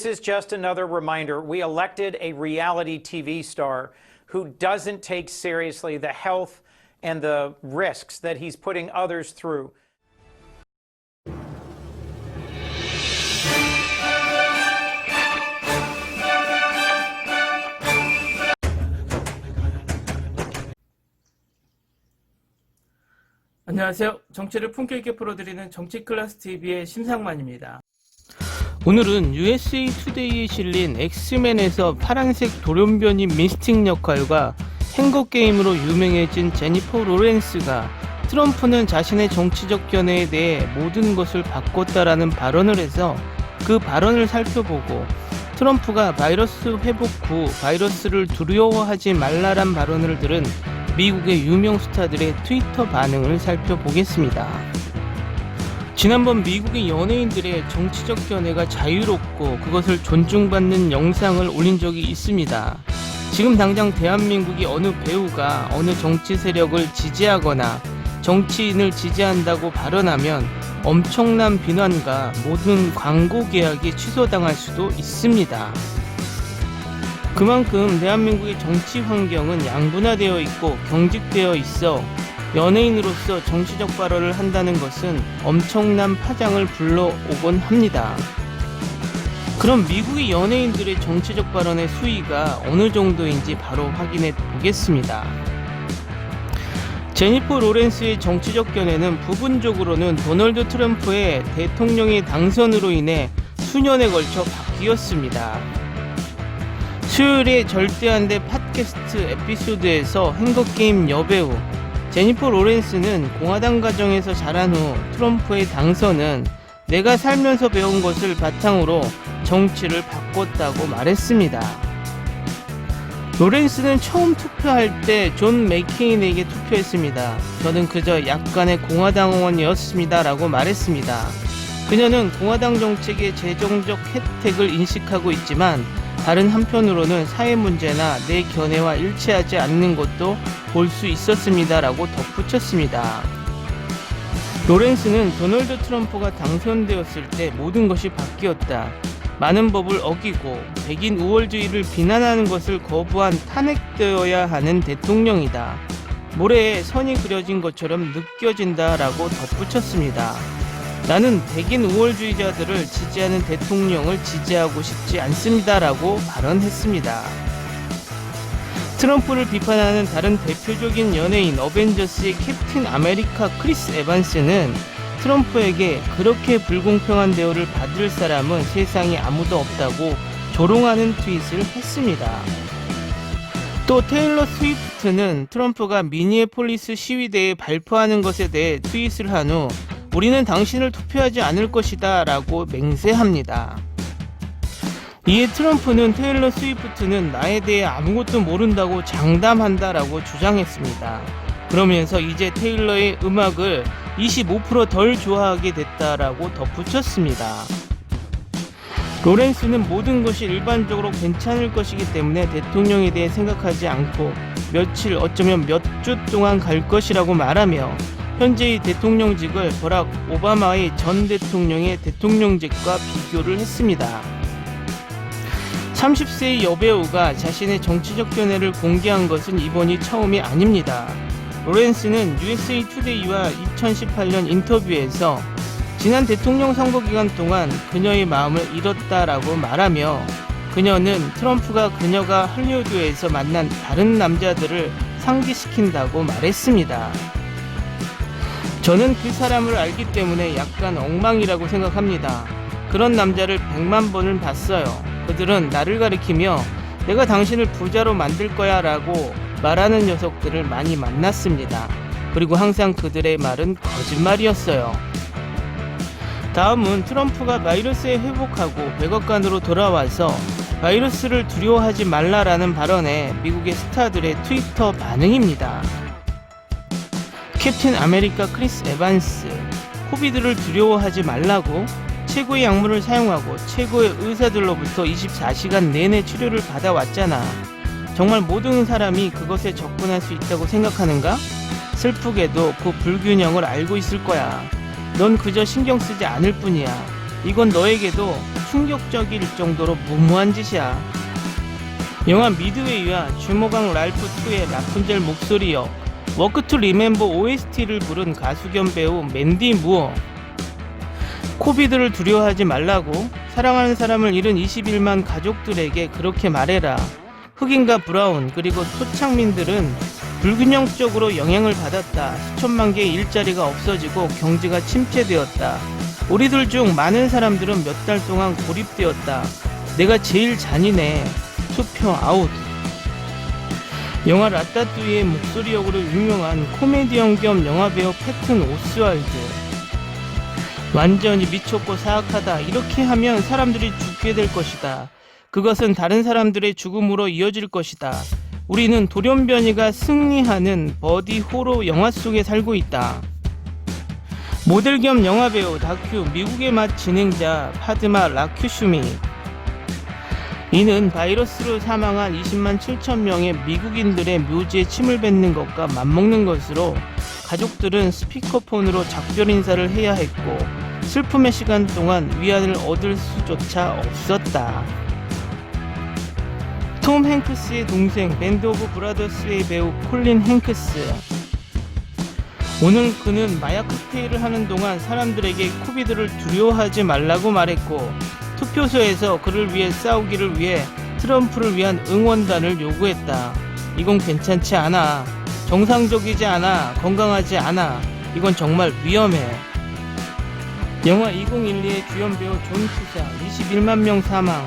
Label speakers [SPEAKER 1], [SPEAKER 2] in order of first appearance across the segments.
[SPEAKER 1] This is just another reminder. We elected a reality TV star who doesn't take seriously the health and the risks that he's putting others through.
[SPEAKER 2] 안녕하세요. 정치를 품격 있게 풀어드리는 정치클래스TV의 심상만입니다. 오늘은 USA 투데이에 실린 엑스맨에서 파란색 돌연변이 미스틱 역할과 행거게임으로 유명해진 제니퍼 로렌스가 트럼프는 자신의 정치적 견해에 대해 모든 것을 바꿨다라는 발언을 해서 그 발언을 살펴보고 트럼프가 바이러스 회복 후 바이러스를 두려워하지 말라란 발언을 들은 미국의 유명 스타들의 트위터 반응을 살펴보겠습니다. 지난번 미국의 연예인들의 정치적 견해가 자유롭고 그것을 존중받는 영상을 올린 적이 있습니다. 지금 당장 대한민국이 어느 배우가 어느 정치 세력을 지지하거나 정치인을 지지한다고 발언하면 엄청난 비난과 모든 광고 계약이 취소당할 수도 있습니다. 그만큼 대한민국의 정치 환경은 양분화되어 있고 경직되어 있어 연예인으로서 정치적 발언을 한다는 것은 엄청난 파장을 불러오곤 합니다. 그럼 미국의 연예인들의 정치적 발언의 수위가 어느 정도인지 바로 확인해 보겠습니다. 제니퍼 로렌스의 정치적 견해는 부분적으로는 도널드 트럼프의 대통령의 당선으로 인해 수년에 걸쳐 바뀌었습니다. 수요일에 절대 안 돼 팟캐스트 에피소드에서 행거게임 여배우 제니퍼 로렌스는 공화당 가정에서 자란 후 트럼프의 당선은 내가 살면서 배운 것을 바탕으로 정치를 바꿨다고 말했습니다. 로렌스는 처음 투표할 때 존 맥케인에게 투표했습니다. 저는 그저 약간의 공화당원이었습니다 라고 말했습니다. 그녀는 공화당 정책의 재정적 혜택을 인식하고 있지만 다른 한편으로는 사회 문제나 내 견해와 일치하지 않는 것도 볼 수 있었습니다 라고 덧붙였습니다. 로렌스는 도널드 트럼프가 당선되었을 때 모든 것이 바뀌었다. 많은 법을 어기고 백인 우월주의를 비난하는 것을 거부한 탄핵되어야 하는 대통령이다. 모래에 선이 그려진 것처럼 느껴진다 라고 덧붙였습니다. 나는 백인 우월주의자들을 지지하는 대통령을 지지하고 싶지 않습니다 라고 발언했습니다. 트럼프를 비판하는 다른 대표적인 연예인 어벤져스의 캡틴 아메리카 크리스 에반스는 트럼프에게 그렇게 불공평한 대우를 받을 사람은 세상에 아무도 없다고 조롱하는 트윗을 했습니다. 또 테일러 스위프트는 트럼프가 미니애폴리스 시위대에 발표하는 것에 대해 트윗을 한 후 우리는 당신을 투표하지 않을 것이다 라고 맹세합니다. 이에 트럼프는 테일러 스위프트는 나에 대해 아무것도 모른다고 장담한다 라고 주장했습니다. 그러면서 이제 테일러의 음악을 25% 덜 좋아하게 됐다라고 덧붙였습니다. 로렌스는 모든 것이 일반적으로 괜찮을 것이기 때문에 대통령에 대해 생각하지 않고 며칠 어쩌면 몇 주 동안 갈 것이라고 말하며 현재의 대통령직을 버락 오바마의 전 대통령의 대통령직과 비교를 했습니다. 30세의 여배우가 자신의 정치적 견해를 공개한 것은 이번이 처음이 아닙니다. 로렌스는 USA 투데이와 2018년 인터뷰에서 지난 대통령 선거 기간 동안 그녀의 마음을 잃었다라고 말하며 그녀는 트럼프가 그녀가 할리우드에서 만난 다른 남자들을 상기시킨다고 말했습니다. 저는 그 사람을 알기 때문에 약간 엉망이라고 생각합니다. 그런 남자를 100만 번을 봤어요. 그들은 나를 가리키며 내가 당신을 부자로 만들 거야 라고 말하는 녀석들을 많이 만났습니다. 그리고 항상 그들의 말은 거짓말이었어요. 다음은 트럼프가 바이러스에 회복하고 백악관으로 돌아와서 바이러스를 두려워하지 말라라는 발언에 미국의 스타들의 트위터 반응입니다. 캡틴 아메리카 크리스 에반스, 코비드를 두려워하지 말라고 최고의 약물을 사용하고 최고의 의사들로부터 24시간 내내 치료를 받아왔잖아. 정말 모든 사람이 그것에 접근할 수 있다고 생각하는가? 슬프게도 그 불균형을 알고 있을 거야. 넌 그저 신경 쓰지 않을 뿐이야. 이건 너에게도 충격적일 정도로 무모한 짓이야. 영화 미드웨이와 주모강 랄프2의 라푼젤 목소리역, 워크 투 리멤버 OST를 부른 가수 겸 배우 맨디 무어. 코비드를 두려워하지 말라고, 사랑하는 사람을 잃은 21만 가족들에게 그렇게 말해라. 흑인과 브라운 그리고 토착민들은 불균형적으로 영향을 받았다. 수천만 개의 일자리가 없어지고 경제가 침체되었다. 우리들 중 많은 사람들은 몇 달 동안 고립되었다. 내가 제일 잔인해. 투표 아웃. 영화 라따뚜이의 목소리 역으로 유명한 코미디언 겸 영화배우 패튼 오스왈드. 완전히 미쳤고 사악하다. 이렇게 하면 사람들이 죽게 될 것이다. 그것은 다른 사람들의 죽음으로 이어질 것이다. 우리는 돌연변이가 승리하는 버디 호러 영화 속에 살고 있다. 모델 겸 영화배우, 다큐 미국의 맛 진행자 파드마 라큐슈미. 이는 바이러스로 사망한 20만 7천 명의 미국인들의 묘지에 침을 뱉는 것과 맞먹는 것으로 가족들은 스피커폰으로 작별 인사를 해야 했고 슬픔의 시간 동안 위안을 얻을 수조차 없었다. 톰 행크스의 동생 밴드 오브 브라더스의 배우 콜린 행크스. 오늘 그는 마약 칵테일을 하는 동안 사람들에게 코비드를 두려워하지 말라고 말했고 투표소에서 그를 위해 싸우기를 위해 트럼프를 위한 응원단을 요구했다. 이건 괜찮지 않아. 정상적이지 않아. 건강하지 않아. 이건 정말 위험해. 영화 2012의 주연 배우 존 쿠사 21만 명 사망.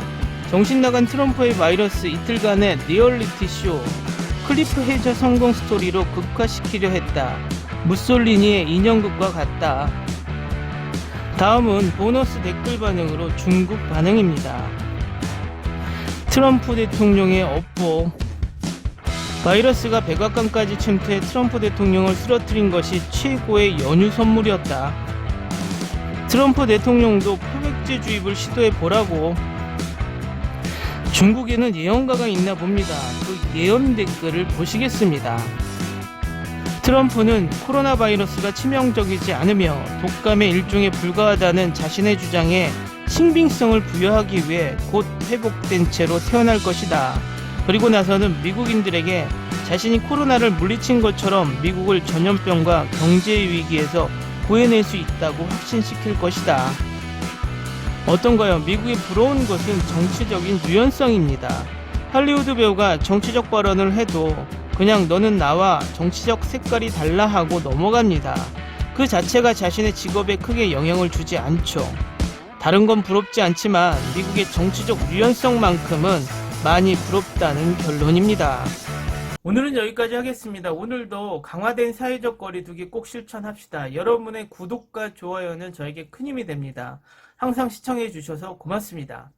[SPEAKER 2] 정신나간 트럼프의 바이러스 이틀간의 리얼리티 쇼. 클리프 헤저 성공 스토리로 극화시키려 했다. 무솔리니의 인형극과 같다. 다음은 보너스 댓글 반응으로 중국 반응입니다. 트럼프 대통령의 업보. 바이러스가 백악관까지 침투해 트럼프 대통령을 쓰러뜨린 것이 최고의 연휴 선물이었다. 트럼프 대통령도 표백제 주입을 시도해 보라고. 중국에는 예언가가 있나 봅니다. 그 예언 댓글을 보시겠습니다. 트럼프는 코로나 바이러스가 치명적이지 않으며 독감의 일종에 불과하다는 자신의 주장에 신빙성을 부여하기 위해 곧 회복된 채로 태어날 것이다. 그리고 나서는 미국인들에게 자신이 코로나를 물리친 것처럼 미국을 전염병과 경제의 위기에서 구해낼 수 있다고 확신시킬 것이다. 어떤가요? 미국이 부러운 것은 정치적인 유연성입니다. 할리우드 배우가 정치적 발언을 해도 그냥 너는 나와 정치적 색깔이 달라 하고 넘어갑니다. 그 자체가 자신의 직업에 크게 영향을 주지 않죠. 다른 건 부럽지 않지만 미국의 정치적 유연성만큼은 많이 부럽다는 결론입니다. 오늘은 여기까지 하겠습니다. 오늘도 강화된 사회적 거리두기 꼭 실천합시다. 여러분의 구독과 좋아요는 저에게 큰 힘이 됩니다. 항상 시청해 주셔서 고맙습니다.